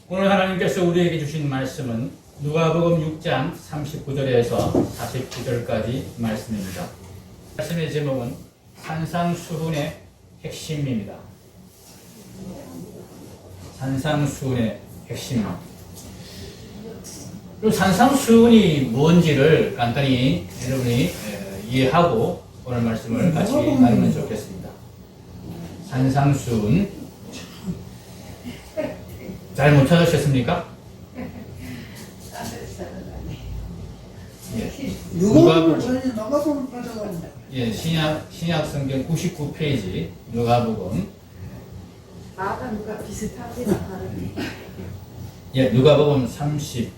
오늘 하나님께서 우리에게 주신 말씀은 누가복음 6장 39절에서 49절까지 말씀입니다. 말씀의 제목은 산상수훈의 핵심입니다. 산상수훈의 핵심. 산상수훈이 뭔지를 간단히 여러분이 이해하고 오늘 말씀을 같이 나누면 좋겠습니다. 산상수훈 잘 못 찾으셨습니까? 누가복음 전에 누가복음 빠져갑니다. 예, 신약 성경 99페이지 누가복음. 나가 누가 비슷합니다. 예, 누가복음 36장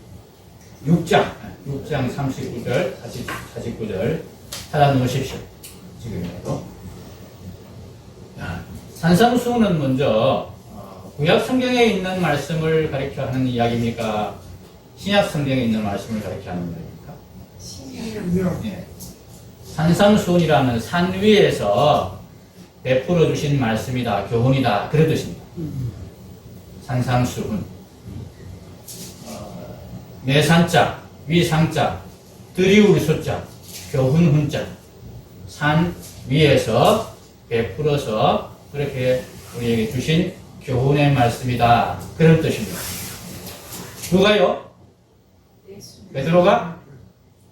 39절 49절 찾아 놓으십시오. 지금이라도. 산상수훈은 먼저 구약 성경에 있는 말씀을 가리켜 하는 이야기입니까? 신약 성경에 있는 말씀을 가리켜 하는 이야기입니까? 예. 산상수훈이라는 산 위에서 베풀어 주신 말씀이다, 교훈이다, 그런 뜻입니다. 산상수훈. 매산자, 위상자, 드리우리 숫자, 교훈 훈자. 산 위에서 베풀어서 그렇게 우리에게 주신 교훈의 말씀이다. 그런 뜻입니다. 누가요? 베드로가?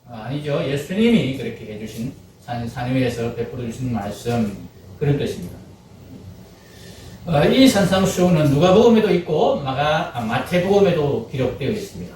아니죠. 예수님이 그렇게 해주신 산 위에서 베풀어 주신 말씀, 그런 뜻입니다. 이 산상수훈은 누가복음에도 있고 마태복음에도 기록되어 있습니다.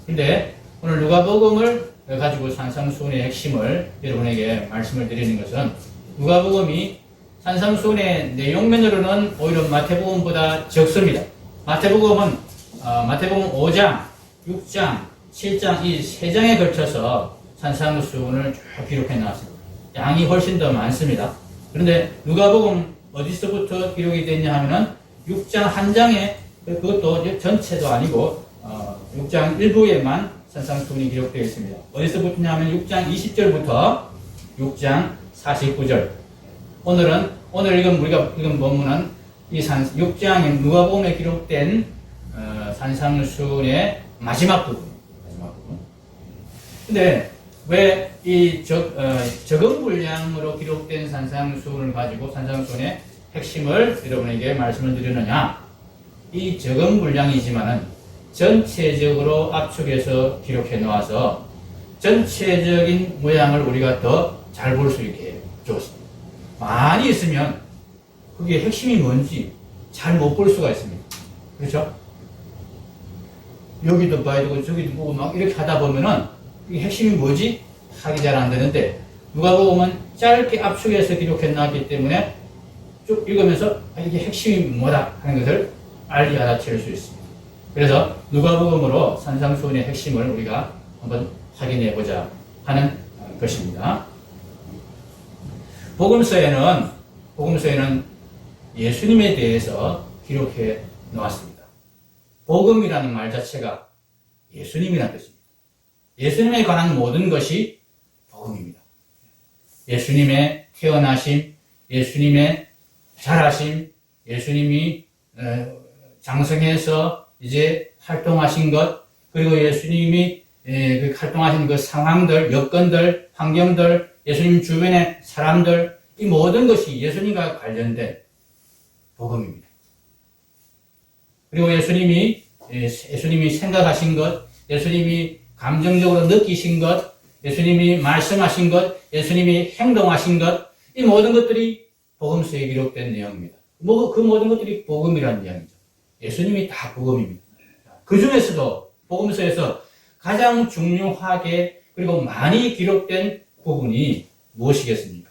그런데 오늘 누가복음을 가지고 산상수훈의 핵심을 여러분에게 말씀을 드리는 것은 누가복음이 산상수훈의 내용면으로는 오히려 마태복음보다 적습니다. 마태복음은 마태복음 5장, 6장, 7장 이 세 장에 걸쳐서 산상수훈을 쭉 기록해 놨습니다. 양이 훨씬 더 많습니다. 그런데 누가복음 어디서부터 기록이 됐냐 하면은 6장 한 장에, 그것도 전체도 아니고 6장 일부에만 산상수훈이 기록되어 있습니다. 어디서부터냐 하면 6장 20절부터 6장 49절. 오늘 우리가 읽은 본문은 이 6장인 누가복음에 기록된 산상수훈의 마지막 부분. 근데 왜 이 적은 분량으로 기록된 산상수훈을 가지고 산상수훈의 핵심을 여러분에게 말씀을 드리느냐? 이 적은 분량이지만은 전체적으로 압축해서 기록해 놓아서 전체적인 모양을 우리가 더 잘 볼 수 있게 주었습니다. 많이 있으면 그게 핵심이 뭔지 잘 못 볼 수가 있습니다. 그렇죠? 여기도 봐야 되고 저기도 보고 막 이렇게 하다 보면은 이 핵심이 뭐지? 하기 잘 안 되는데 누가복음은 짧게 압축해서 기록해 놨기 때문에 쭉 읽으면서 이게 핵심이 뭐다 하는 것을 알리 알아챌 수 있습니다. 그래서 누가복음으로 산상수훈의 핵심을 우리가 한번 확인해 보자 하는 것입니다. 복음서에는 예수님에 대해서 기록해 놓았습니다. 복음이라는 말 자체가 예수님이라는 뜻입니다. 예수님에 관한 모든 것이 복음입니다. 예수님의 태어나심, 예수님의 자라심, 예수님이 장성해서 이제 활동하신 것, 그리고 예수님이 활동하신 그 상황들, 여건들, 환경들, 예수님 주변의 사람들, 이 모든 것이 예수님과 관련된 복음입니다. 그리고 예수님이 생각하신 것, 예수님이 감정적으로 느끼신 것, 예수님이 말씀하신 것, 예수님이 행동하신 것, 이 모든 것들이 복음서에 기록된 내용입니다. 그 모든 것들이 복음이라는 이야기죠. 예수님이 다 복음입니다. 그 중에서도 복음서에서 가장 중요하게 그리고 많이 기록된 부분이 무엇이겠습니까?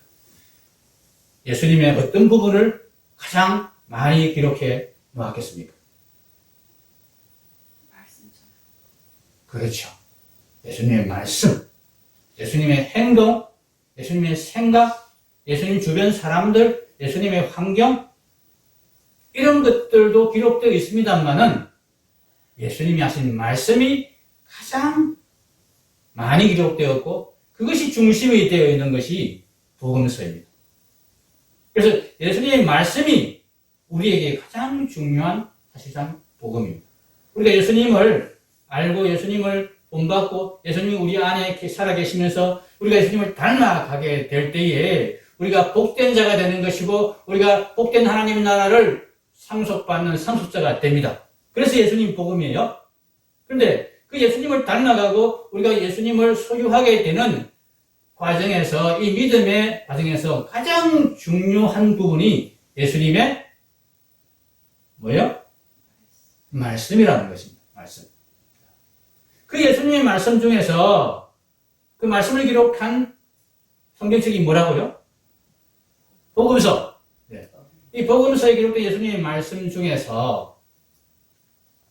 예수님의 어떤 부분을 가장 많이 기록해 놓았겠습니까? 그렇죠. 예수님의 말씀, 예수님의 행동, 예수님의 생각, 예수님 주변 사람들, 예수님의 환경, 이런 것들도 기록되어 있습니다만은 예수님이 하신 말씀이 가장 많이 기록되었고 그것이 중심이 되어 있는 것이 복음서입니다. 그래서 예수님의 말씀이 우리에게 가장 중요한 사실상 복음입니다. 우리가 예수님을 알고 예수님을 본받고 예수님이 우리 안에 살아계시면서 우리가 예수님을 닮아가게 될 때에 우리가 복된 자가 되는 것이고 우리가 복된 하나님 나라를 상속받는 상속자가 됩니다. 그래서 예수님 복음이에요. 그런데 그 예수님을 닮아가고 우리가 예수님을 소유하게 되는 과정에서 이 믿음의 과정에서 가장 중요한 부분이 예수님의 뭐예요? 말씀이라는 것입니다. 말씀. 그 예수님의 말씀 중에서 그 말씀을 기록한 성경책이 뭐라고요? 복음서. 네. 이 복음서에 기록된 예수님의 말씀 중에서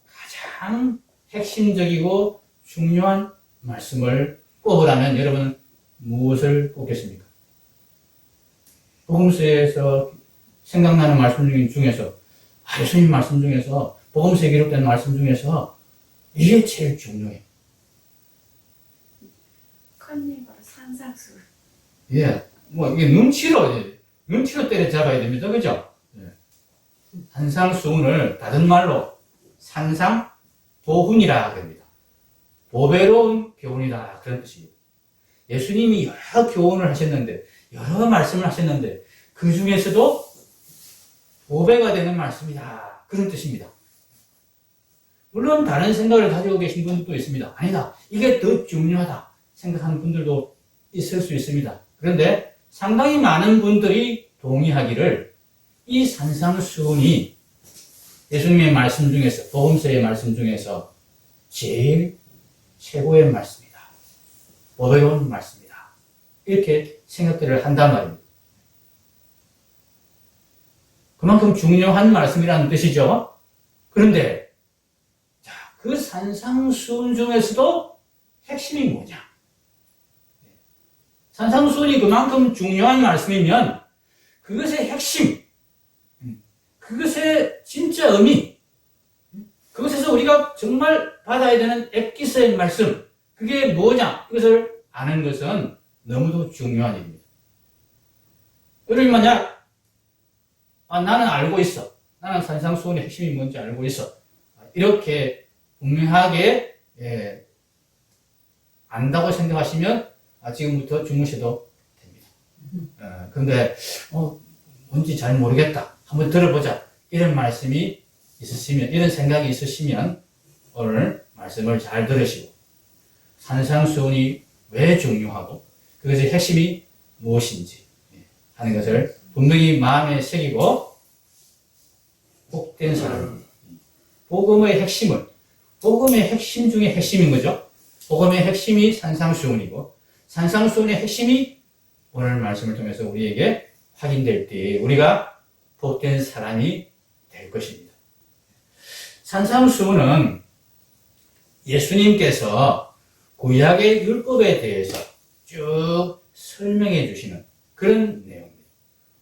가장 핵심적이고 중요한 말씀을 꼽으라면 여러분은 무엇을 꼽겠습니까? 복음서에서 생각나는 말씀 중에서 예수님 말씀 중에서 복음서에 기록된 말씀 중에서 이게 제일 중요해. 컨닝으로 산상수. 예, 뭐 이게 눈치로 때려잡아야 됩니다, 그죠? 예. 산상수훈을 다른 말로 산상보훈이라 합니다. 보배로운 교훈이다 그런 뜻입니다. 예수님이 여러 교훈을 하셨는데 여러 말씀을 하셨는데 그 중에서도 보배가 되는 말씀이다 그런 뜻입니다. 물론 다른 생각을 가지고 계신 분들도 있습니다. 아니다, 이게 더 중요하다 생각하는 분들도 있을 수 있습니다. 그런데 상당히 많은 분들이 동의하기를 이 산상수훈이 예수님의 말씀 중에서 복음서의 말씀 중에서 제일 최고의 말씀이다. 보배로운 말씀이다. 이렇게 생각들을 한단 말입니다. 그만큼 중요한 말씀이라는 뜻이죠. 그런데 자, 그 산상수훈 중에서도 핵심이 뭐냐? 산상수훈이 그만큼 중요한 말씀이면 그것의 핵심, 그것의 진짜 의미, 그것에서 우리가 정말 받아야 되는 엑기스의 말씀, 그게 뭐냐? 이것을 아는 것은 너무도 중요한 일입니다. 여러분 만약 나는 알고 있어. 나는 산상수훈의 핵심이 뭔지 알고 있어. 이렇게 분명하게 안다고 생각하시면 지금부터 주무셔도 됩니다. 그런데 뭔지 잘 모르겠다. 한번 들어보자. 이런 말씀이 있으시면, 이런 생각이 있으시면 오늘 말씀을 잘 들으시고 산상수훈이 왜 중요하고 그것의 핵심이 무엇인지 하는 것을 분명히 마음에 새기고 복된 사람, 복음의 핵심을, 복음의 핵심 중에 핵심인 거죠. 복음의 핵심이 산상수훈이고 산상수훈의 핵심이 오늘 말씀을 통해서 우리에게 확인될 때 우리가 복된 사람이 될 것입니다. 산상수훈은 예수님께서 구약의 율법에 대해서 쭉 설명해 주시는 그런 내용입니다.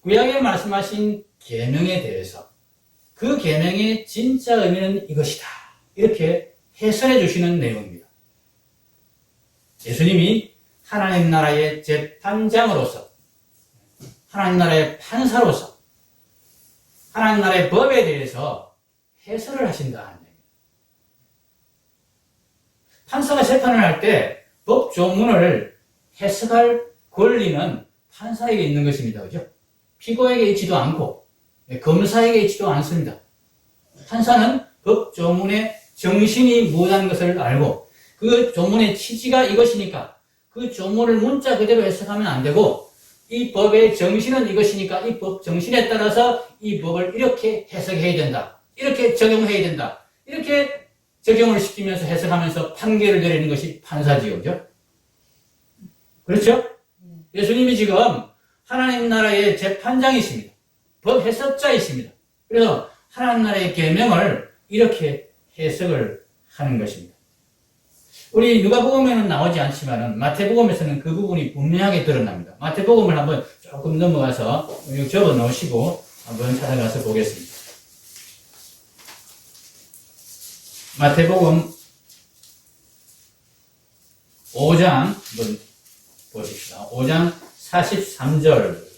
구약에 말씀하신 계명에 대해서 그 계명의 진짜 의미는 이것이다. 이렇게 해설해 주시는 내용입니다. 예수님이 하나님 나라의 재판장으로서 하나님 나라의 판사로서 하나님 나라의 법에 대해서 해설을 하신다는 얘기입니다. 판사가 재판을 할 때 법 조문을 해석할 권리는 판사에게 있는 것입니다. 그죠? 피고에게 있지도 않고 검사에게 있지도 않습니다. 판사는 법 조문의 정신이 무엇하는 것을 알고 그 조문의 취지가 이것이니까 그 조문을 문자 그대로 해석하면 안 되고 이 법의 정신은 이것이니까 이 법 정신에 따라서 이 법을 이렇게 해석해야 된다. 이렇게 적용해야 된다. 이렇게 적용을 시키면서 해석하면서 판결을 내리는 것이 판사지요. 그죠? 그렇죠? 예수님이 지금 하나님 나라의 재판장이십니다. 법 해석자이십니다. 그래서 하나님 나라의 계명을 이렇게 해석을 하는 것입니다. 우리 누가복음에는 나오지 않지만 마태복음에서는 그 부분이 분명하게 드러납니다. 마태복음을 한번 조금 넘어가서 적어 놓으시고 한번 찾아가서 보겠습니다. 마태복음 5장 한번 보십시다. 5장 43절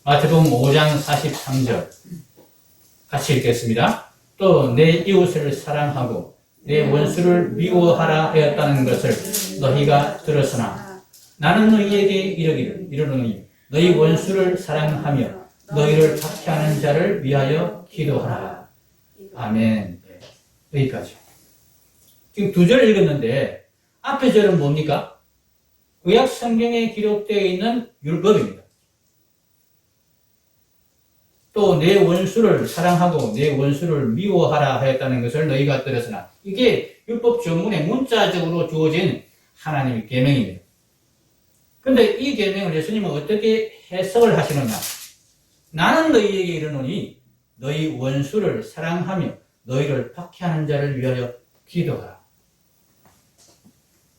마태복음 5장 43절 같이 읽겠습니다. 또 내 이웃을 사랑하고 내 원수를 미워하라 하였다는 것을 너희가 들었으나 나는 너희에게 이르노니 너희 원수를 사랑하며 너희를 박해하는 자를 위하여 기도하라. 아멘. 여기까지. 지금 두 절 읽었는데 앞에 절은 뭡니까? 구약 성경에 기록되어 있는 율법입니다. 또 내 원수를 사랑하고 내 원수를 미워하라 하였다는 것을 너희가 들었으나 이게 율법 전문에 문자적으로 주어진 하나님의 계명입니다. 그런데 이 계명을 예수님은 어떻게 해석을 하시느냐? 나는 너희에게 이르노니 너희 원수를 사랑하며 너희를 박해하는 자를 위하여 기도하라.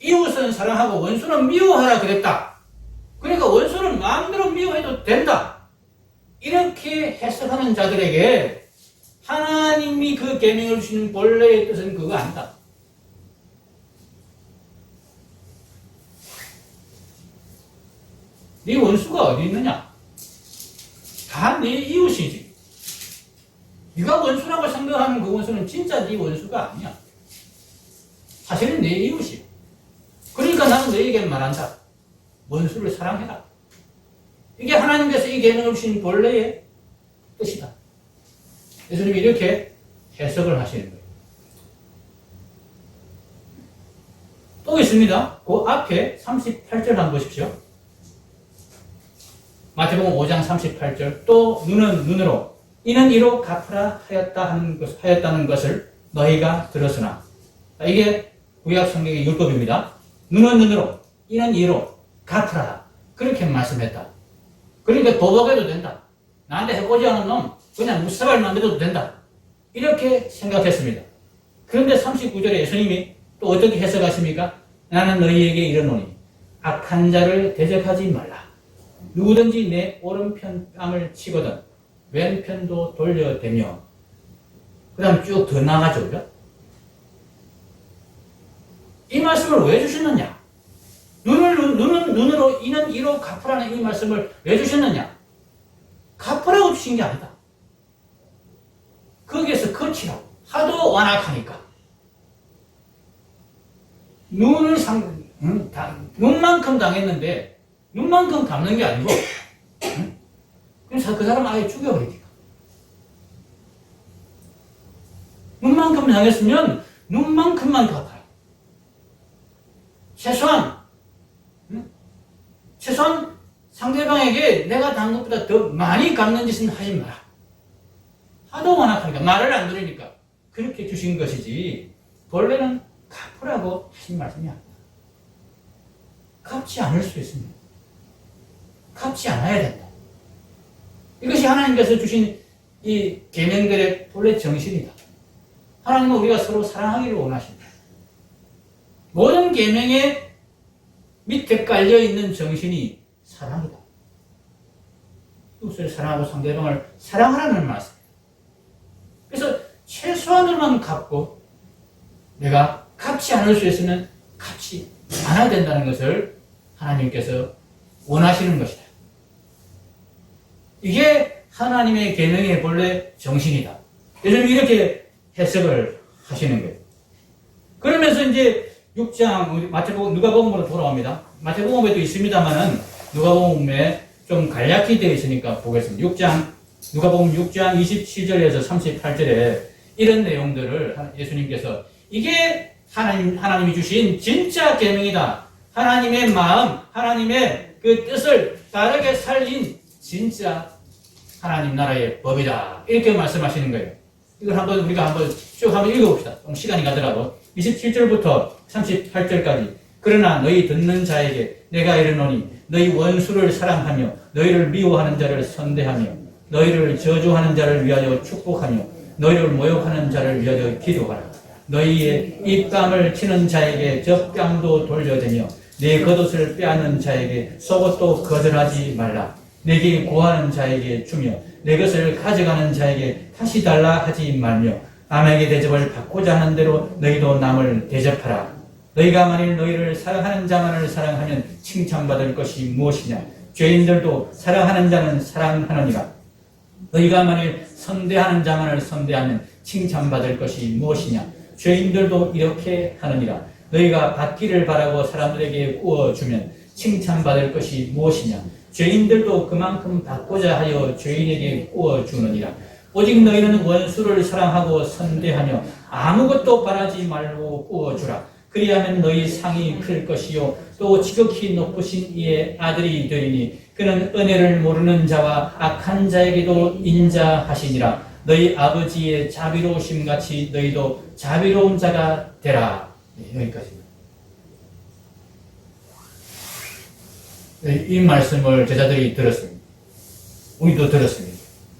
이웃은 사랑하고 원수는 미워하라 그랬다. 그러니까 원수는 마음대로 미워해도 된다. 이렇게 해석하는 자들에게 하나님이 그 계명을 주시는 본래의 뜻은 그거 아니다. 네 원수가 어디 있느냐? 다 네 이웃이지. 네가 원수라고 생각하는 그 원수는 진짜 네 원수가 아니야. 사실은 네 이웃이야. 그러니까 나는 너에게 말한다. 원수를 사랑해라. 이게 하나님께서 이 계명을 주신 본래의 뜻이다. 예수님이 이렇게 해석을 하시는 거예요. 또 있습니다. 그 앞에 38절 한번 보십시오. 마태복음 5장 38절. 또 눈은 눈으로 이는 이로 갚으라 하였다는 것을 너희가 들었으나. 이게 구약 성경의 율법입니다. 눈은 눈으로 이는 이로 갚으라. 그렇게 말씀했다. 그러니까 도박해도 된다. 나한테 해코지 하는 놈 그냥 무사발 만들어도 된다. 이렇게 생각했습니다. 그런데 39절에 예수님이 또 어떻게 해석하십니까? 나는 너희에게 이르노니 악한 자를 대적하지 말라. 누구든지 내 오른편 뺨을 치거든 왼편도 돌려대며. 그 다음 쭉 더 나가죠. 이 말씀을 왜 주셨느냐? 눈은 눈으로 이는 이로 갚으라는 이 말씀을 왜 주셨느냐? 갚으라고 주신 게 아니다. 거기에서 거치라고. 하도 완악하니까. 눈만큼 당했는데 눈만큼 갚는 게 아니고 그래서 그 사람 아예 죽여버리니까. 눈만큼 당했으면 눈만큼만 갚아요. 최소한 상대방에게 내가 당 것보다 더 많이 갚는 짓은 하지 마라. 하도 완악하니까 말을 안 들으니까 그렇게 주신 것이지 본래는 갚으라고 하신 말씀이 아니다. 갚지 않을 수 있습니다. 갚지 않아야 된다. 이것이 하나님께서 주신 이 계명들의 본래 정신이다. 하나님은 우리가 서로 사랑하기를 원하십니다. 모든 계명의 밑에 깔려있는 정신이 사랑이다. 이웃을 사랑하고 상대방을 사랑하라는 말씀입니다. 그래서 최소한으로만 갚고 내가 갚지 않을 수 있으면 갚지 않아야 된다는 것을 하나님께서 원하시는 것이다. 이게 하나님의 계명의 본래 정신이다. 요즘 이렇게 해석을 하시는 거예요. 그러면서 이제 6장 마태복음 누가복음으로 돌아옵니다. 마태복음에도 있습니다만은 누가복음에 좀 간략히 되어 있으니까 보겠습니다. 누가복음 6장 27절에서 38절에 이런 내용들을 예수님께서 이게 하나님이 주신 진짜 계명이다. 하나님의 마음, 하나님의 그 뜻을 다르게 살린 진짜 하나님 나라의 법이다. 이렇게 말씀하시는 거예요. 이걸 우리가 한번 쭉 한번 읽어봅시다. 좀 시간이 가더라도 27절부터 38절까지. 그러나 너희 듣는 자에게 내가 이르노니 너희 원수를 사랑하며 너희를 미워하는 자를 선대하며 너희를 저주하는 자를 위하여 축복하며 너희를 모욕하는 자를 위하여 기도하라. 너희의 입감을 치는 자에게 젖뺨도 돌려대며 내 겉옷을 빼앗는 자에게 속옷도 거절하지 말라. 내게 구하는 자에게 주며 내 것을 가져가는 자에게 다시 달라 하지 말며 남에게 대접을 받고자 하는 대로 너희도 남을 대접하라. 너희가 만일 너희를 사랑하는 자만을 사랑하면 칭찬받을 것이 무엇이냐? 죄인들도 사랑하는 자는 사랑하느니라. 너희가 만일 선대하는 자만을 선대하면 칭찬받을 것이 무엇이냐? 죄인들도 이렇게 하느니라. 너희가 받기를 바라고 사람들에게 구워주면 칭찬받을 것이 무엇이냐? 죄인들도 그만큼 받고자 하여 죄인에게 구워주느니라. 오직 너희는 원수를 사랑하고 선대하며 아무것도 바라지 말고 구워주라. 그리하면 너희 상이 클 것이요 또 지극히 높으신 이의 아들이 되리니 그는 은혜를 모르는 자와 악한 자에게도 인자하시니라. 너희 아버지의 자비로우심 같이 너희도 자비로운 자가 되라. 네, 여기까지입니다. 네, 이 말씀을 제자들이 들었습니다. 우리도 들었습니다.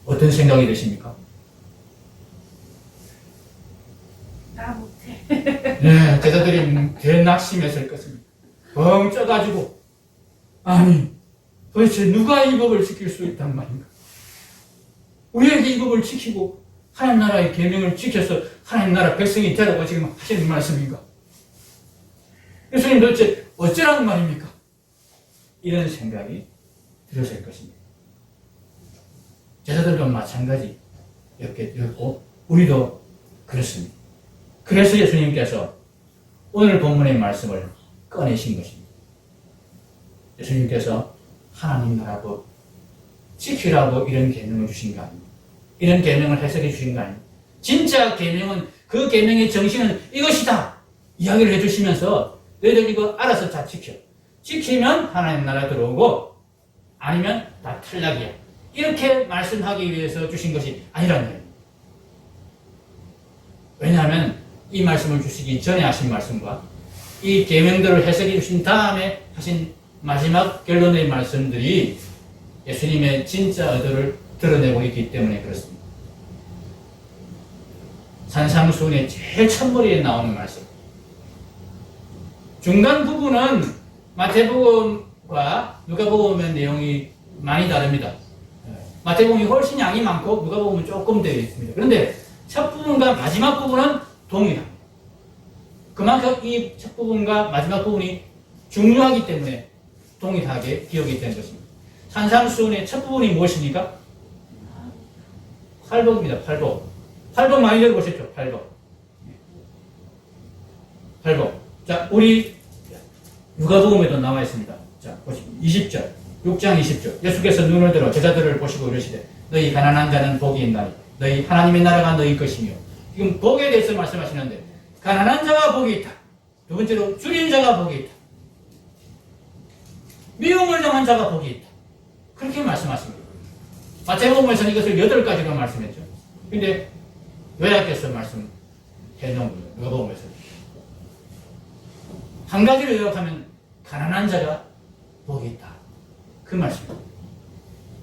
어떤 생각이 드십니까? 나 못해. 네, 제자들이 대낙심했을 것입니다. 벙 쪄가지고 아니 도대체 누가 이 법을 지킬 수 있단 말인가? 우리에게 이 법을 지키고 하나님 나라의 계명을 지켜서 하나님 나라 백성이 되라고 지금 하시는 말씀인가? 예수님 도대체 어쩌라는 말입니까? 이런 생각이 들었을 것입니다. 제자들도 마찬가지였고 우리도 그렇습니다. 그래서 예수님께서 오늘 본문의 말씀을 꺼내신 것입니다. 예수님께서 하나님 나라 법 지키라고 이런 계명을 주신 거 아닙니다. 이런 계명을 해석해 주신 거 아닙니다. 진짜 계명은 그 계명의 정신은 이것이다 이야기를 해주시면서 너희들 이거 알아서 다 지켜. 지키면 하나님 나라 들어오고 아니면 다 탈락이야. 이렇게 말씀하기 위해서 주신 것이 아니라는 거예요. 왜냐하면 이 말씀을 주시기 전에 하신 말씀과 이 계명들을 해석해 주신 다음에 하신 마지막 결론의 말씀들이 예수님의 진짜 의도를 드러내고 있기 때문에 그렇습니다. 산상수훈의 제일 첫머리에 나오는 말씀. 중간 부분은 마태복음과 누가복음의 내용이 많이 다릅니다. 마태복음이 훨씬 양이 많고 누가복음은 조금 되어 있습니다. 그런데 첫 부분과 마지막 부분은 동일합니다. 그만큼 이 첫 부분과 마지막 부분이 중요하기 때문에 동일하게 기억이 된 것입니다. 산상수훈의 첫 부분이 무엇입니까? 팔복입니다. 팔복. 팔복 많이 들어보셨죠? 팔복. 팔복. 자, 우리 누가복음에도 나와 있습니다. 자, 보시죠. 20절. 6장 20절. 예수께서 눈을 들어 제자들을 보시고 이르시되 너희 가난한 자는 복이 있나니 너희 하나님의 나라가 너희 것이며 지금 복에 대해서 말씀하시는데 가난한 자가 복이 있다. 두 번째로 줄인 자가 복이 있다. 미움을 당한 자가 복이 있다. 그렇게 말씀하십니다. 마태복음에서는 이것을 8가지로 말씀했죠. 근데 요약해서 말씀해 놓은 거예요. 누가복음에서. 한 가지를 요약하면 가난한 자가 복이 있다. 그 말씀입니다.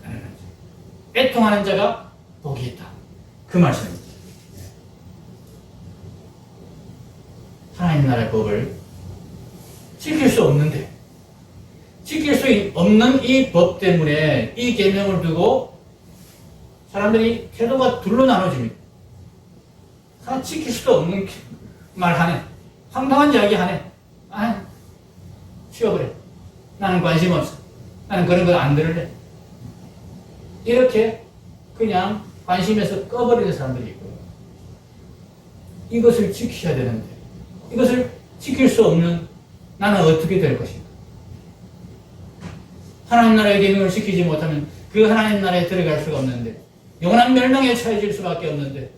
가난한 자. 애통하는 자가 복이 있다. 그 말씀입니다. 하나님 나라의 법을 지킬 수 없는데 지킬 수 없는 이 법 때문에 이 계명을 두고 사람들이 태도가 둘로 나눠집니다. 하나 지킬 수도 없는 말 하네. 황당한 이야기 하네. 아, 쉬어버려. 나는 관심 없어. 나는 그런 거 안 들을래. 이렇게 그냥 관심에서 꺼버리는 사람들이 있고요. 이것을 지켜야 되는데 이것을 지킬 수 없는 나는 어떻게 될 것인가? 하나님 나라의 계명을 지키지 못하면 그 하나님 나라에 들어갈 수가 없는데 영원한 멸망에 처해질 수밖에 없는데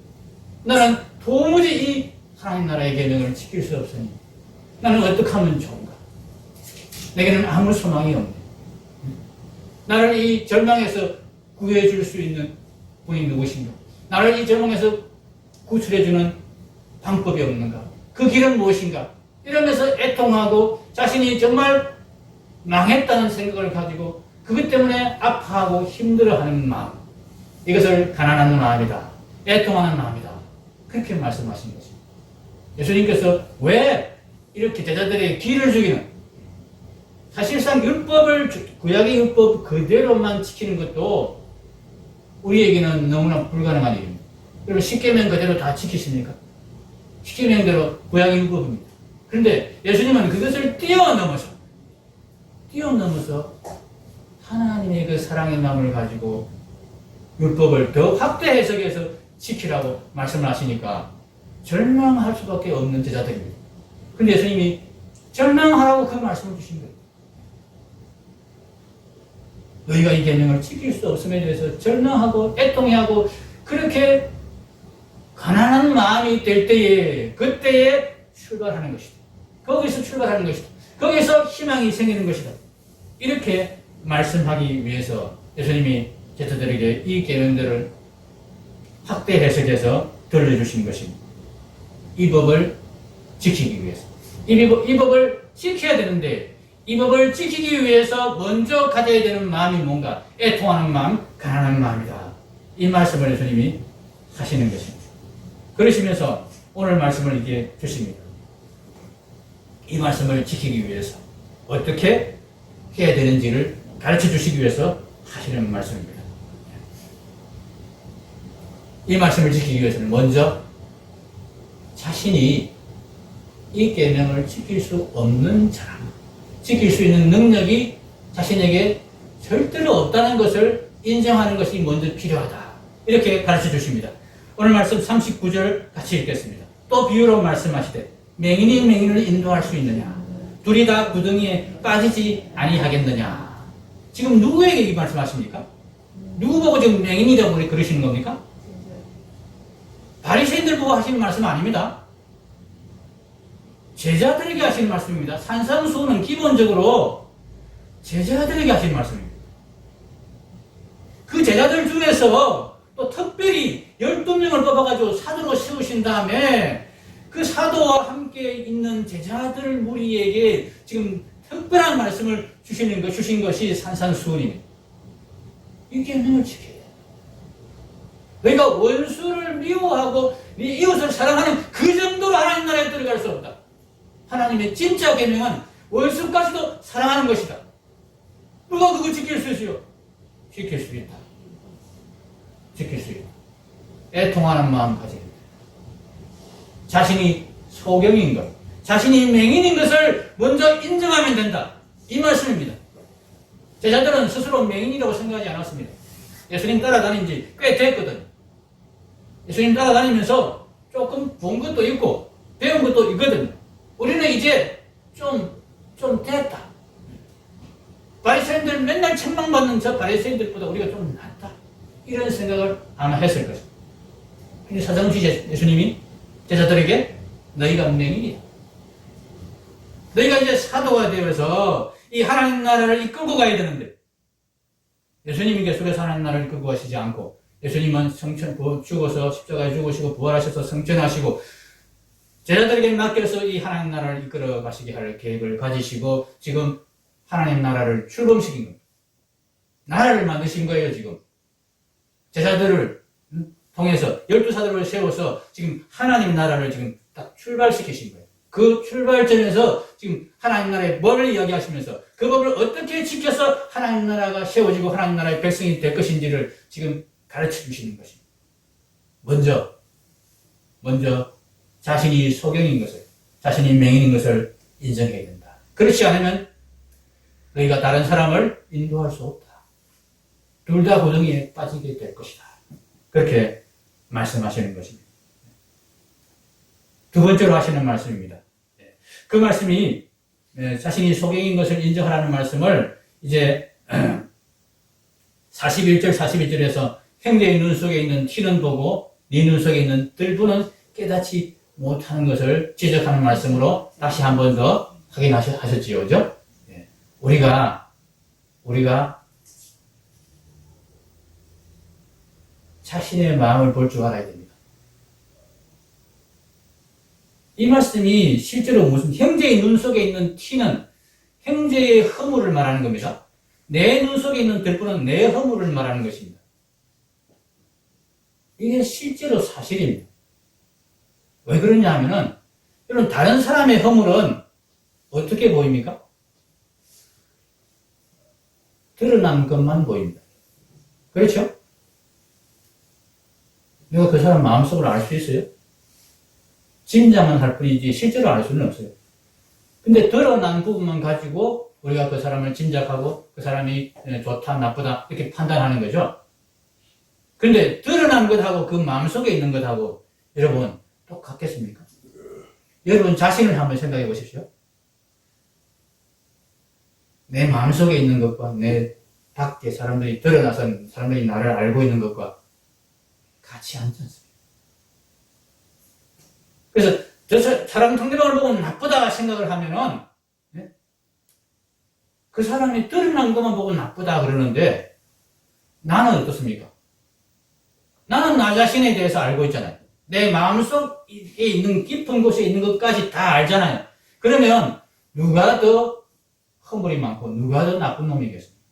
나는 도무지 이 하나님 나라의 계명을 지킬 수 없으니 나는 어떻게 하면 좋은가? 내게는 아무 소망이 없네. 나를 이 절망에서 구해줄 수 있는 분이 누구신가? 나를 이 절망에서 구출해주는 방법이 없는가? 그 길은 무엇인가? 이러면서 애통하고 자신이 정말 망했다는 생각을 가지고 그것 때문에 아파하고 힘들어하는 마음, 이것을 가난한 마음이다. 애통하는 마음이다. 그렇게 말씀하신 것입니다. 예수님께서 왜 이렇게 제자들의 길을 죽이는, 사실상 율법을, 구약의 율법 그대로만 지키는 것도 우리에게는 너무나 불가능한 일입니다. 여러분, 십계명 그대로 다 지키십니까? 십계명대로 구약의 율법입니다. 그런데 예수님은 그것을 뛰어넘어서 하나님의 그 사랑의 마음을 가지고 율법을 더 확대 해석해서 지키라고 말씀을 하시니까 절망할 수밖에 없는 제자들입니다. 근데 예수님이 절망하라고 그 말씀을 주신 거예요. 너희가 이 계명을 지킬 수 없음에 대해서 절망하고 애통해하고 그렇게 가난한 마음이 될 때에 그때에 출발하는 것이다. 거기서 출발하는 것이다. 거기서 희망이 생기는 것이다. 이렇게 말씀하기 위해서 예수님이 제자들에게 이 계명들을 확대 해석해서 들려주신 것입니다. 이 법을 지키기 위해서. 이 법을 지켜야 되는데 이 법을 지키기 위해서 먼저 가져야 되는 마음이 뭔가? 애통하는 마음, 가난한 마음이다. 이 말씀을 예수님이 하시는 것입니다. 그러시면서 오늘 말씀을 이렇게 주십니다. 이 말씀을 지키기 위해서 어떻게 해야 되는지를 가르쳐 주시기 위해서 하시는 말씀입니다. 이 말씀을 지키기 위해서는 먼저 자신이 이 계명을 지킬 수 없는 사람, 지킬 수 있는 능력이 자신에게 절대로 없다는 것을 인정하는 것이 먼저 필요하다. 이렇게 가르쳐 주십니다. 오늘 말씀 39절 같이 읽겠습니다. 또 비유로 말씀하시되 맹인이 맹인을 인도할 수 있느냐? 둘이 다 구덩이에 빠지지 아니하겠느냐? 지금 누구에게 이 말씀하십니까? 누구 보고 지금 맹인이라고 그러시는 겁니까? 바리새인들 보고 하시는 말씀 아닙니다. 제자들에게 하시는 말씀입니다. 산상수훈은 기본적으로 제자들에게 하시는 말씀입니다. 그 제자들 중에서 또 특별히 12명을 뽑아가지고 사도로 세우신 다음에 그 사도와 함께 있는 제자들 무리에게 지금 특별한 말씀을 주신 것이 산상수훈입니다. 이 계명을 지켜야 돼. 너희가 원수를 미워하고 네 이웃을 사랑하는 그 정도로 하나님 나라에 들어갈 수 없다. 하나님의 진짜 계명은 원수까지도 사랑하는 것이다. 누가 그걸 지킬 수 있어요? 지킬 수 있다. 지킬 수 있다. 애통하는 마음 가지고 자신이 소경인 것, 자신이 맹인인 것을 먼저 인정하면 된다. 이 말씀입니다. 제자들은 스스로 맹인이라고 생각하지 않았습니다. 예수님 따라다닌 지 꽤 됐거든요. 예수님 따라다니면서 조금 본 것도 있고 배운 것도 있거든요. 우리는 이제 좀 됐다. 바리새인들 맨날 책망받는 저 바리새인들보다 우리가 좀 낫다. 이런 생각을 아마 했을 것입니다. 근데 사정시 예수님이 제자들에게 너희가 맹인이다. 너희가 이제 사도가 되어서 이 하나님 나라를 이끌고 가야 되는데 예수님이 계속해서 하나님 나라를 이끌고 가시지 않고 예수님은 죽어서 십자가에 죽으시고 부활하셔서 성천하시고 제자들에게 맡겨서 이 하나님 나라를 이끌어 가시게 할 계획을 가지시고 지금 하나님 나라를 출범시킨 겁니다. 나라를 만드신 거예요, 지금. 제자들을 통해서 12사도를 세워서 지금 하나님 나라를 지금 딱 출발시키신 거예요. 그 출발점에서 지금 하나님 나라의 법을 이야기하시면서 그 법을 어떻게 지켜서 하나님 나라가 세워지고 하나님 나라의 백성이 될 것인지를 지금 가르쳐 주시는 것입니다. 먼저 자신이 소경인 것을, 자신이 맹인인 것을 인정해야 된다. 그렇지 않으면 너희가 다른 사람을 인도할 수 없다. 둘 다 고정에 빠지게 될 것이다. 그렇게 말씀하시는 것입니다. 두 번째로 하시는 말씀입니다. 그 말씀이 자신이 소경인 것을 인정하라는 말씀을 이제 41절, 42절에서 형제의 눈 속에 있는 티는 보고 네 눈 속에 있는 뜰부는 깨닫지 못하는 것을 지적하는 말씀으로 다시 한 번 더 확인하셨지요. 그죠? 우리가 자신의 마음을 볼 줄 알아야 됩니다. 이 말씀이 실제로 무슨 형제의 눈 속에 있는 티는 형제의 허물을 말하는 겁니다. 내 눈 속에 있는 들보는 내 허물을 말하는 것입니다. 이게 실제로 사실입니다. 왜 그러냐 하면은 여러분 다른 사람의 허물은 어떻게 보입니까? 드러난 것만 보입니다. 그렇죠? 내가 그 사람 마음속을 알 수 있어요? 짐작만 할 뿐이지 실제로 알 수는 없어요. 근데 드러난 부분만 가지고 우리가 그 사람을 짐작하고 그 사람이 좋다, 나쁘다 이렇게 판단하는 거죠. 근데 드러난 것하고 그 마음속에 있는 것하고 여러분 똑같겠습니까? 여러분 자신을 한번 생각해 보십시오. 내 마음속에 있는 것과 내 밖에 사람들이 드러나선 사람들이 나를 알고 있는 것과 같이 않지 않습니까? 그래서 저 사람 상대방을 보고 나쁘다 생각을 하면은 그 사람이 드러난 것만 보고 나쁘다 그러는데 나는 어떻습니까? 나는 나 자신에 대해서 알고 있잖아요. 내 마음속에 있는 깊은 곳에 있는 것까지 다 알잖아요. 그러면 누가 더 허물이 많고 누가 더 나쁜 놈이겠습니까?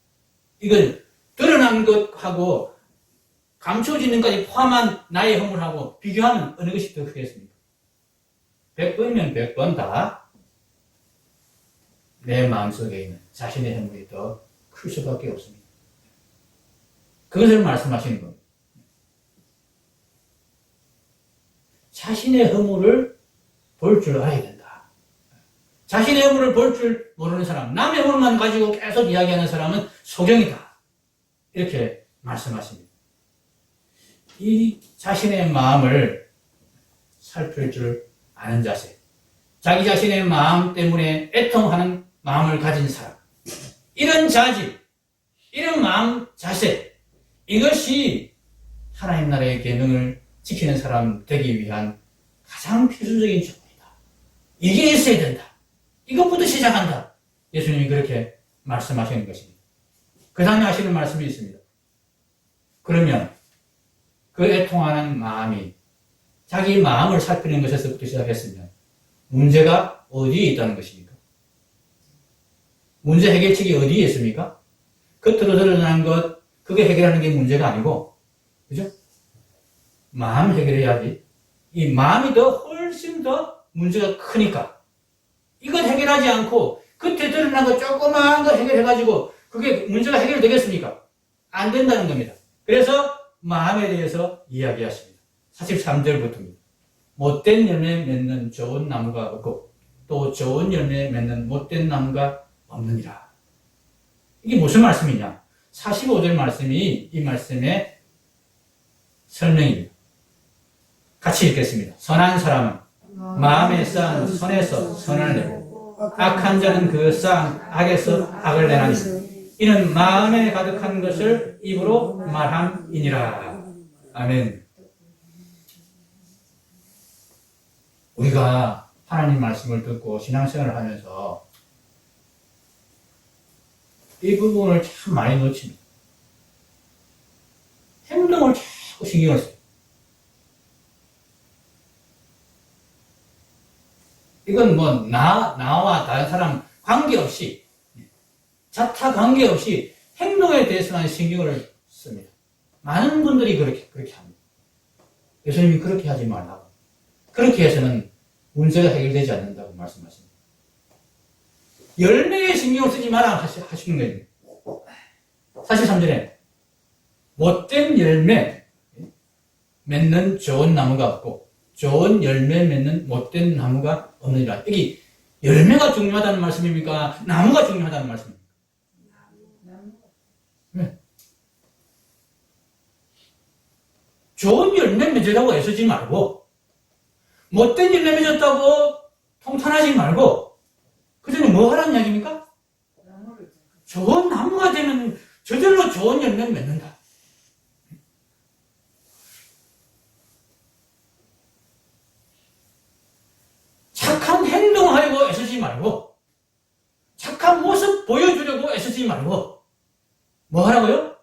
이건 드러난 것하고 감춰지는 것까지 포함한 나의 허물하고 비교하면 어느 것이 더 크겠습니까? 100번이면 100번 다 내 마음속에 있는 자신의 허물이 더 클 수밖에 없습니다. 그것을 말씀하시는 겁니다. 자신의 허물을 볼 줄 알아야 된다. 자신의 허물을 볼 줄 모르는 사람, 남의 허물만 가지고 계속 이야기하는 사람은 소경이다. 이렇게 말씀하십니다. 이 자신의 마음을 살필 줄 아는 자세, 자기 자신의 마음 때문에 애통하는 마음을 가진 사람, 이런 자질, 이런 마음 자세, 이것이 하나님 나라의 계명을 지키는 사람 되기 위한 가장 필수적인 조건이다. 이게 있어야 된다. 이것부터 시작한다. 예수님이 그렇게 말씀하시는 것입니다. 그 다음에 하시는 말씀이 있습니다. 그러면 그 애통하는 마음이 자기 마음을 살피는 것에서부터 시작했으면 문제가 어디에 있다는 것입니까? 문제 해결책이 어디에 있습니까? 겉으로 드러나는 것, 그게 해결하는 게 문제가 아니고, 그죠? 마음 해결해야지. 이 마음이 훨씬 더 문제가 크니까. 이것 해결하지 않고, 겉에 드러난 거 조그마한 거 해결해가지고, 그게 문제가 해결되겠습니까? 안 된다는 겁니다. 그래서 마음에 대해서 이야기하십니다. 43절부터입니다. 못된 열매 맺는 좋은 나무가 없고, 또 좋은 열매 맺는 못된 나무가 없느니라. 이게 무슨 말씀이냐? 45절 말씀이 이 말씀의 설명입니다. 같이 읽겠습니다. 선한 사람은 마음에 쌓은 선에서 선을 내고 악한 자는 그 쌓은 악에서 악을 내나니 이는 마음에 가득한 것을 입으로 말함이니라. 아멘. 우리가 하나님 말씀을 듣고 신앙생활을 하면서 이 부분을 참 많이 놓칩니다. 행동을 자꾸 신경을 써요. 이건 나와 다른 사람 관계없이, 자타 관계없이 행동에 대해서만 신경을 씁니다. 많은 분들이 그렇게 합니다. 예수님이 그렇게 하지 말라고. 그렇게 해서는 문제가 해결되지 않는다고 말씀하십니다. 열매에 신경을 쓰지 마라 하시는 거예요. 43절에 못된 열매 맺는 좋은 나무가 없고 좋은 열매 맺는 못된 나무가 없느니라. 여기 열매가 중요하다는 말씀입니까? 나무가 중요하다는 말씀입니까? 네. 좋은 열매 맺으라고 애쓰지 말고 못된 열매 맺었다고 통탄하지 말고 그 전에 뭐 하라는 이야기입니까? 좋은 나무가 되면 저절로 좋은 열매를 맺는다. 착한 행동하려고 애쓰지 말고 착한 모습 보여주려고 애쓰지 말고 뭐 하라고요?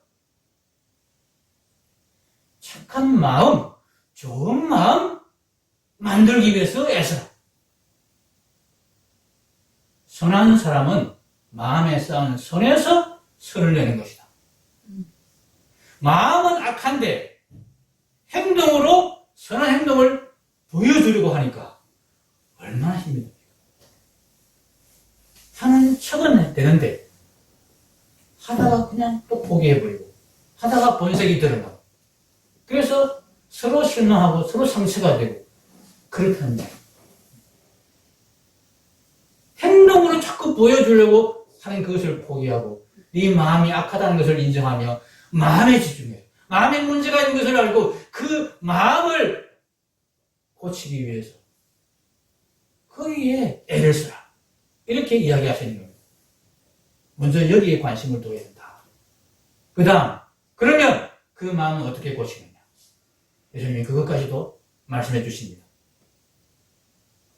착한 마음, 좋은 마음 만들기 위해서 애써라. 선한 사람은 마음에 쌓은 선에서 선을 내는 것이다. 마음은 악한데 행동으로 선한 행동을 보여주려고 하니까 얼마나 힘이 듭니까? 하는 척은 되는데 하다가 그냥 또 포기해버리고 하다가 본색이 드러나고 그래서 서로 실망하고 서로 상처가 되고 그렇다는 거예요. 행동으로 자꾸 보여주려고 하는 그것을 포기하고 네 마음이 악하다는 것을 인정하며 마음에 집중해. 마음에 문제가 있는 것을 알고 그 마음을 고치기 위해서 거기에 애를 쓰라. 이렇게 이야기하시는 겁니다. 먼저 여기에 관심을 둬야 된다. 그 다음, 그러면 그 마음은 어떻게 고치느냐. 예수님이 그것까지도 말씀해 주십니다.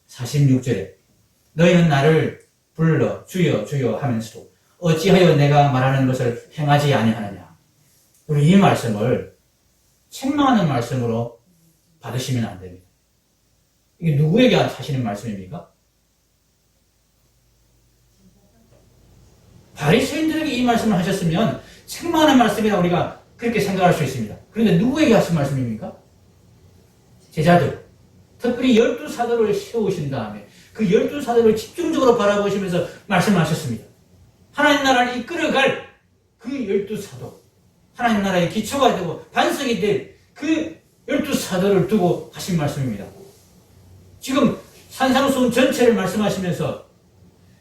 46절에 너희는 나를 불러 주여 주여 하면서도 어찌하여 내가 말하는 것을 행하지 아니하느냐. 우리 이 말씀을 책망하는 말씀으로 받으시면 안 됩니다. 이게 누구에게 하시는 말씀입니까? 바리새인들에게 이 말씀을 하셨으면 책망하는 말씀이라 우리가 그렇게 생각할 수 있습니다. 그런데 누구에게 하신 말씀입니까? 제자들, 특별히 12사도를 세우신 다음에 그 12사도를 집중적으로 바라보시면서 말씀하셨습니다. 하나님 나라를 이끌어갈 그 12사도, 하나님 나라의 기초가 되고 반석이 될 그 12사도를 두고 하신 말씀입니다. 지금 산상수훈 전체를 말씀하시면서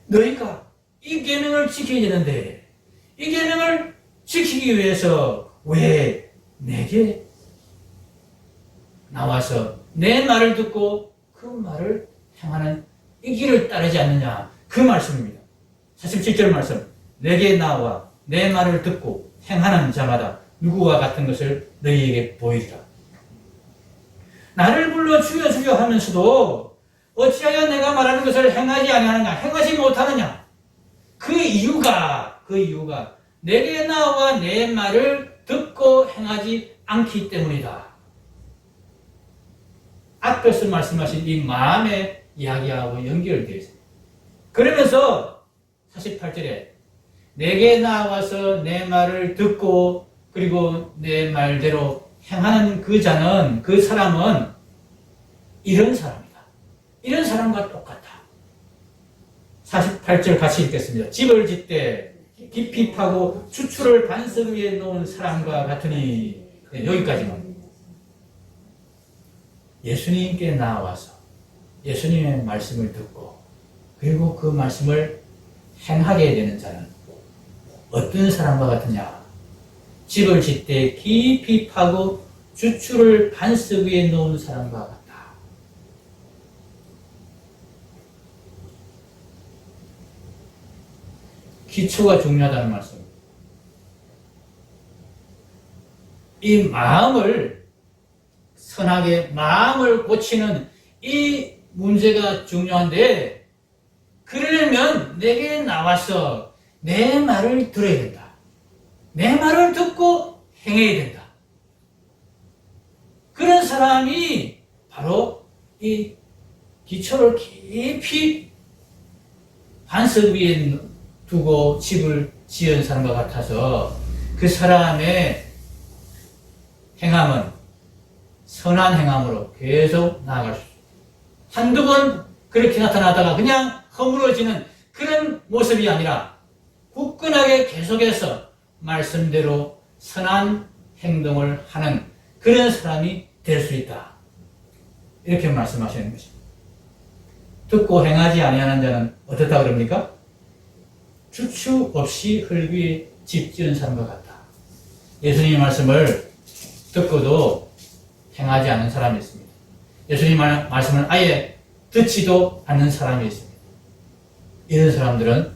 너희가 이 계명을 지켜야 되는데 이 계명을 지키기 위해서 왜 내게 나와서 내 말을 듣고 그 말을 행하는 이 길을 따르지 않느냐, 그 말씀입니다. 47절 말씀, 내게 나와 내 말을 듣고 행하는 자마다 누구와 같은 것을 너희에게 보이리라. 나를 불러 주여 주여 하면서도 어찌하여 내가 말하는 것을 행하지 아니하느냐, 행하지 못하느냐. 그 이유가 내게 나와 내 말을 듣고 행하지 않기 때문이다. 앞에서 말씀하신 이 마음의 이야기하고 연결되어 있습니다. 그러면서 48절에 내게 나와서 내 말을 듣고 그리고 내 말대로 행하는 그 자는, 그 사람은 이런 사람이다. 이런 사람과 똑같다. 48절 같이 읽겠습니다. 집을 짓되 깊이 파고 추출을 반석 위에 놓은 사람과 같으니. 네, 여기까지만. 예수님께 나와서 예수님의 말씀을 듣고 그리고 그 말씀을 행하게 되는 자는 어떤 사람과 같으냐? 집을 짓되 깊이 파고 주추를 반석 위에 놓은 사람과 같다. 기초가 중요하다는 말씀입니다. 이 마음을 선하게 마음을 고치는 이 문제가 중요한데, 그러려면 내게 나와서 내 말을 들어야 된다. 내 말을 듣고 행해야 된다. 그런 사람이 바로 이 기초를 깊이 반석 위에 두고 집을 지은 사람과 같아서 그 사람의 행함은 선한 행함으로 계속 나아갈 수 있습니다. 한두 번 그렇게 나타나다가 그냥 허물어지는 그런 모습이 아니라 굳건하게 계속해서 말씀대로 선한 행동을 하는 그런 사람이 될 수 있다. 이렇게 말씀하시는 것입니다. 듣고 행하지 아니하는 자는 어떻다 그럽니까? 주추 없이 흙 위에 집 지은 사람과 같다. 예수님의 말씀을 듣고도 행하지 않는 사람이 있습니다. 예수님의 말씀을 아예 듣지도 않는 사람이 있습니다. 이런 사람들은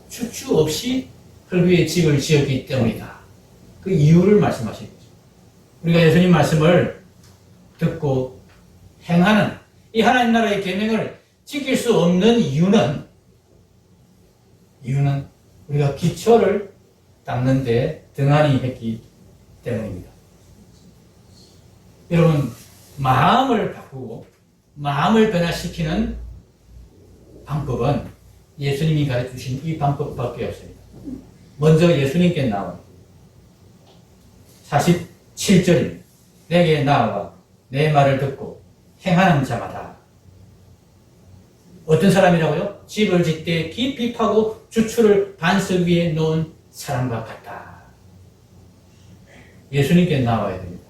주추 없이 흙 위에 집을 지었기 때문이다. 그 이유를 말씀하시는 거죠. 우리가 예수님 말씀을 듣고 행하는 이 하나님 나라의 계명을 지킬 수 없는 이유는 우리가 기초를 닦는 데 등한히 했기 때문입니다. 여러분, 마음을 바꾸고 마음을 변화시키는 방법은 예수님이 가르쳐주신 이 방법밖에 없습니다. 먼저 예수님께 나온 47절입니다. 내게 나와 내 말을 듣고 행하는 자마다. 어떤 사람이라고요? 집을 짓되 깊이 파고 주추를 반석 위에 놓은 사람과 같다. 예수님께 나와야 됩니다.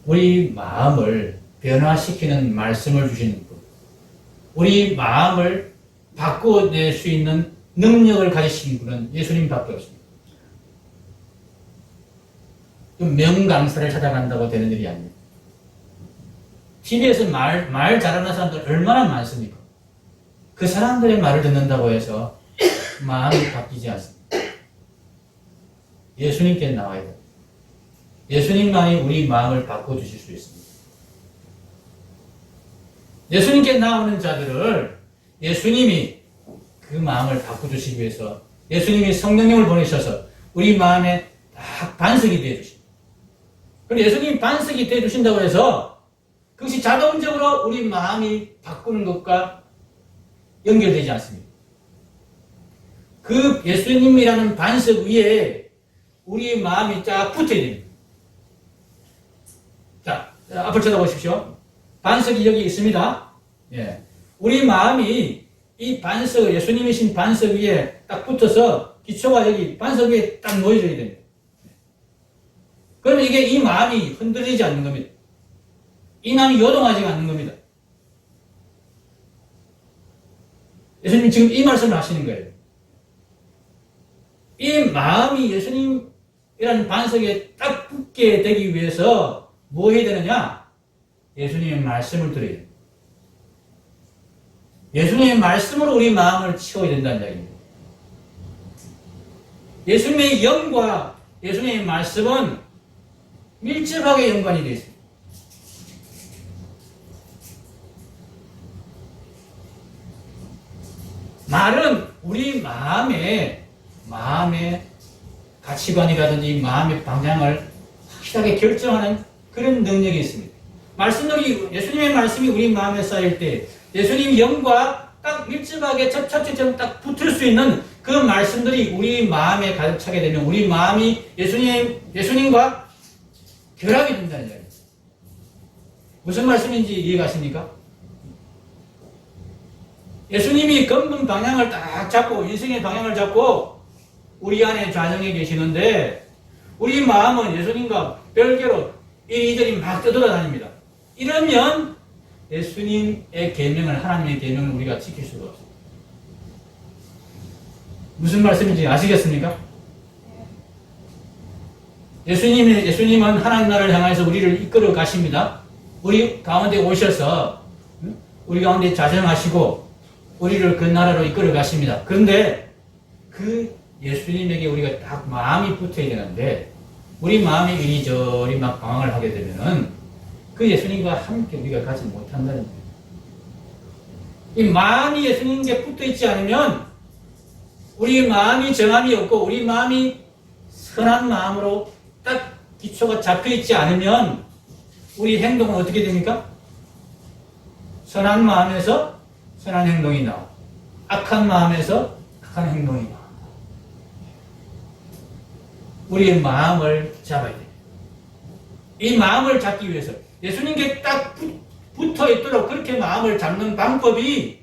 우리 마음을 변화시키는 말씀을 주시는 분, 우리 마음을 바꿔낼 수 있는 능력을 가지신 분은 예수님밖에 없습니다. 명강사를 찾아간다고 되는 일이 아닙니다. TV에서 말 잘하는 사람들 얼마나 많습니까? 그 사람들의 말을 듣는다고 해서 마음이 바뀌지 않습니다. 예수님께 나와야 돼요. 예수님만이 우리 마음을 바꿔주실 수 있습니다. 예수님께 나오는 자들을 예수님이 그 마음을 바꿔주시기 위해서 예수님이 성령님을 보내셔서 우리 마음에 딱 반석이 되어주십니다. 그리고 예수님이 반석이 되어주신다고 해서 그것이 자동적으로 우리 마음이 바꾸는 것과 연결되지 않습니다. 그 예수님이라는 반석 위에 우리 마음이 쫙 붙어야 됩니다. 자, 앞을 쳐다보십시오. 반석이 여기 있습니다. 예. 우리 마음이 이 반석, 예수님이신 반석 위에 딱 붙어서 기초가 여기 반석 위에 딱 놓여져야 됩니다. 그러면 이게 이 마음이 흔들리지 않는 겁니다. 이 마음이 요동하지 않는 겁니다. 예수님 지금 이 말씀을 하시는 거예요. 이 마음이 예수님이라는 반석에 딱 붙게 되기 위해서 뭐 해야 되느냐? 예수님의 말씀을 들어야 됩니다. 예수님의 말씀으로 우리 마음을 채워야 된다는 이야기입니다. 예수님의 영과 예수님의 말씀은 밀접하게 연관이 되어 있습니다. 말은 우리 마음의 가치관이라든지 마음의 방향을 확실하게 결정하는 그런 능력이 있습니다. 예수님의 말씀이 우리 마음에 쌓일 때 예수님 영과 딱 밀접하게 접착제처럼 딱 붙을 수 있는 그 말씀들이 우리 마음에 가득 차게 되면 우리 마음이 예수님과 결합이 된다는 이야기입니다. 무슨 말씀인지 이해가십니까? 예수님이 근본 방향을 딱 잡고 인생의 방향을 잡고 우리 안에 좌정해 계시는데 우리 마음은 예수님과 별개로 이리저리 막 떠돌아다닙니다. 이러면 예수님의 계명을 하나님의 계명을 우리가 지킬 수가 없습니다. 무슨 말씀인지 아시겠습니까? 예수님은 하나님 나라를 향해서 우리를 이끌어 가십니다. 우리 가운데 오셔서 우리 가운데 자정하시고 우리를 그 나라로 이끌어 가십니다. 그런데 그 예수님에게 우리가 딱 마음이 붙어야 되는데 우리 마음이 이리저리 막 방황을 하게 되면은 그 예수님과 함께 우리가 가지 못한다는 거예요. 이 마음이 예수님께 붙어 있지 않으면 우리 마음이 정함이 없고 우리 마음이 선한 마음으로 딱 기초가 잡혀 있지 않으면 우리 행동은 어떻게 됩니까? 선한 마음에서 선한 행동이 나와. 악한 마음에서 악한 행동이 나와. 우리의 마음을 잡아야 돼요. 이 마음을 잡기 위해서 예수님께 딱 붙어 있도록 그렇게 마음을 잡는 방법이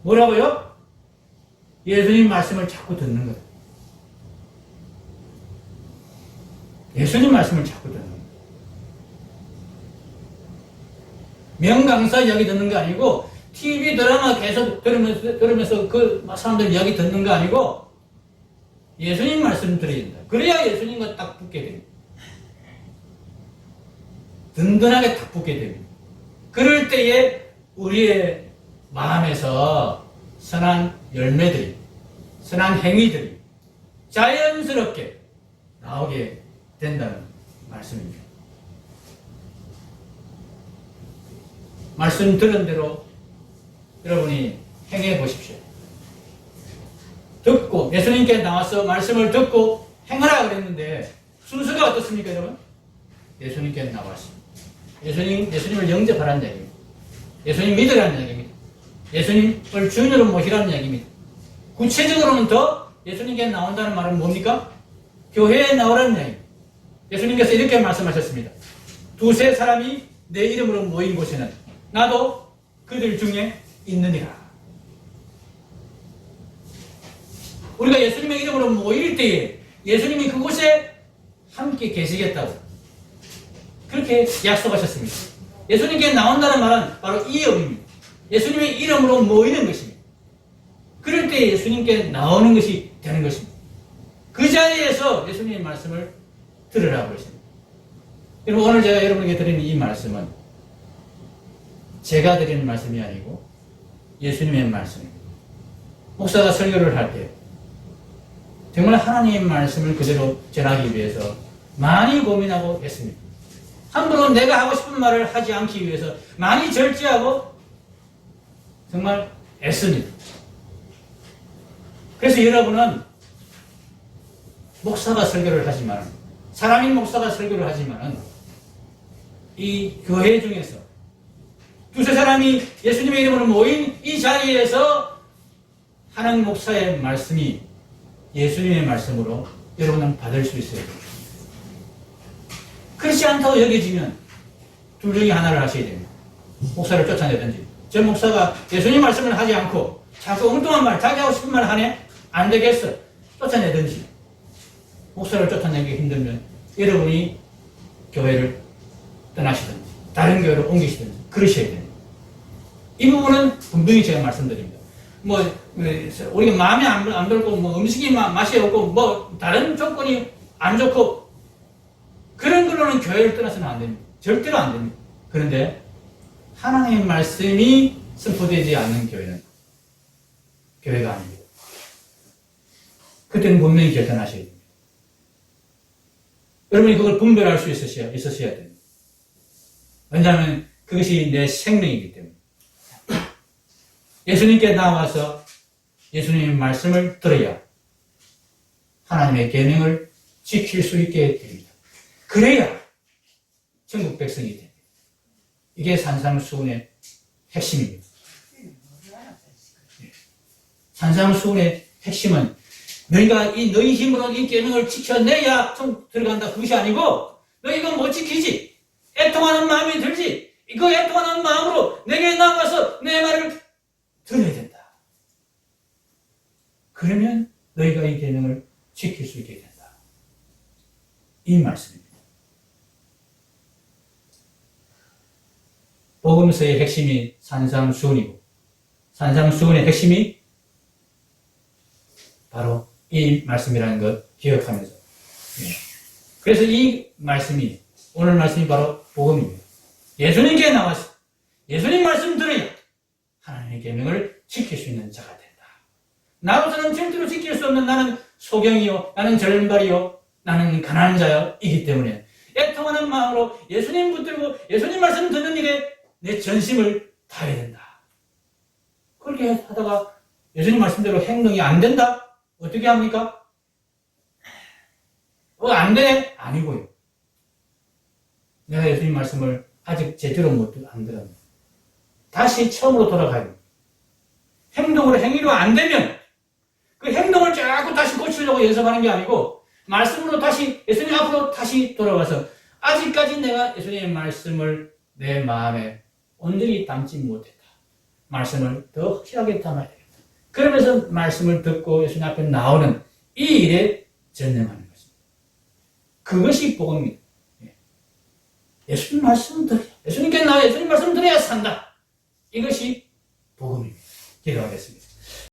뭐라고요? 예수님 말씀을 자꾸 듣는 거예요. 예수님 말씀을 자꾸 듣는 거예요. 명강사 이야기 듣는 거 아니고 TV 드라마 계속 들으면서 그 사람들 이야기 듣는 거 아니고 예수님 말씀 들어야 된다. 그래야 예수님과 딱 붙게 됩니다. 든든하게 딱 붙게 됩니다. 그럴 때에 우리의 마음에서 선한 열매들이, 선한 행위들이 자연스럽게 나오게 된다는 말씀입니다. 말씀 들은 대로 여러분이 행해 보십시오. 듣고 예수님께 나와서 말씀을 듣고 행하라 그랬는데 순서가 어떻습니까, 여러분? 예수님께 나왔습니다. 예수님을 영접하라는 얘기입니다. 예수님 믿으라는 얘기입니다. 예수님을 주인으로 모시라는 얘기입니다. 구체적으로는 더 예수님께 나온다는 말은 뭡니까? 교회에 나오라는 얘기입니다. 예수님께서 이렇게 말씀하셨습니다. 두세 사람이 내 이름으로 모인 곳에는 나도 그들 중에 있느니라. 우리가 예수님의 이름으로 모일 때에 예수님이 그곳에 함께 계시겠다고 그렇게 약속하셨습니다. 예수님께 나온다는 말은 바로 이 의미입니다. 예수님의 이름으로 모이는 것입니다. 그럴 때 예수님께 나오는 것이 되는 것입니다. 그 자리에서 예수님의 말씀을 들으라고 그러십니다. 여러분, 오늘 제가 여러분에게 드리는 이 말씀은 제가 드리는 말씀이 아니고 예수님의 말씀입니다. 목사가 설교를 할 때 정말 하나님의 말씀을 그대로 전하기 위해서 많이 고민하고 했습니다. 함부로 내가 하고 싶은 말을 하지 않기 위해서 많이 절제하고 정말 애씁니다. 그래서 여러분은 목사가 설교를 하지만, 사람인 목사가 설교를 하지만, 이 교회 중에서 두세 사람이 예수님의 이름으로 모인 이 자리에서 하는 목사의 말씀이 예수님의 말씀으로 여러분은 받을 수 있어야 됩니다. 그렇지 않다고 여겨지면 둘 중에 하나를 하셔야 됩니다. 목사를 쫓아내든지, 저 목사가 예수님 말씀을 하지 않고 자꾸 엉뚱한 말, 자기 하고 싶은 말 하네? 안 되겠어. 쫓아내든지. 목사를 쫓아내기 힘들면 여러분이 교회를 떠나시든지 다른 교회로 옮기시든지 그러셔야 됩니다. 이 부분은 분명히 제가 말씀드립니다. 뭐 우리가 마음에 안 들고 뭐 음식이 맛이 없고 뭐 다른 조건이 안 좋고 그런 걸로는 교회를 떠나서는 안 됩니다. 절대로 안 됩니다. 그런데 하나님의 말씀이 선포되지 않는 교회는 교회가 아닙니다. 그때는 분명히 결단하셔야 됩니다. 여러분이 그걸 분별할 수 있으셔야 됩니다. 왜냐하면 그것이 내 생명이기 때문에. 예수님께 나와서 예수님의 말씀을 들어야 하나님의 계명을 지킬 수 있게 됩니다. 그래야 천국 백성이 됩니다. 이게 산상수훈의 핵심입니다. 산상수훈의 핵심은 너희가 너희 힘으로 이 계명을 지켜내야 좀 들어간다. 그것이 아니고 너희가 못 지키지. 애통하는 마음이 들지. 그 애통하는 마음으로 내게 나와서 내 말을 들어야 된다. 그러면 너희가 이 계명을 지킬 수 있게 된다. 이 말씀입니다. 복음서의 핵심이 산상수훈이고 산상수훈의 핵심이 바로 이 말씀이라는 것 기억하면서 그래서 이 말씀이 오늘 말씀이 바로 복음입니다. 예수님께 나와서 예수님 말씀 들어야 하나님의 계명을 지킬 수 있는 자가 된다. 나로서는 절대로 지킬 수 없는 나는 소경이요, 나는 절발이요, 나는 가난한 자이기 때문에 애통하는 마음으로 예수님 붙들고 예수님 말씀 듣는 일에 내 전심을 다해야 된다. 그렇게 하다가 예수님 말씀대로 행동이 안 된다? 어떻게 합니까? 안 돼? 아니고요. 내가 예수님 말씀을 아직 제대로 안 들었네. 다시 처음으로 돌아가야 됩니다. 행동으로, 행위로 안 되면 그 행동을 자꾸 다시 고치려고 연습하는 게 아니고 말씀으로 다시 예수님 앞으로 다시 돌아와서 아직까지 내가 예수님의 말씀을 내 마음에 온전히 담지 못했다. 말씀을 더 확실하게 담아야 되겠다. 그러면서 말씀을 듣고 예수님 앞에 나오는 이 일에 전념하는 것입니다. 그것이 복음입니다. 예수님 말씀을 들어야, 예수님께 나와 예수님 말씀을 들어야 산다. 이것이 복음입니다. 기도하겠습니다.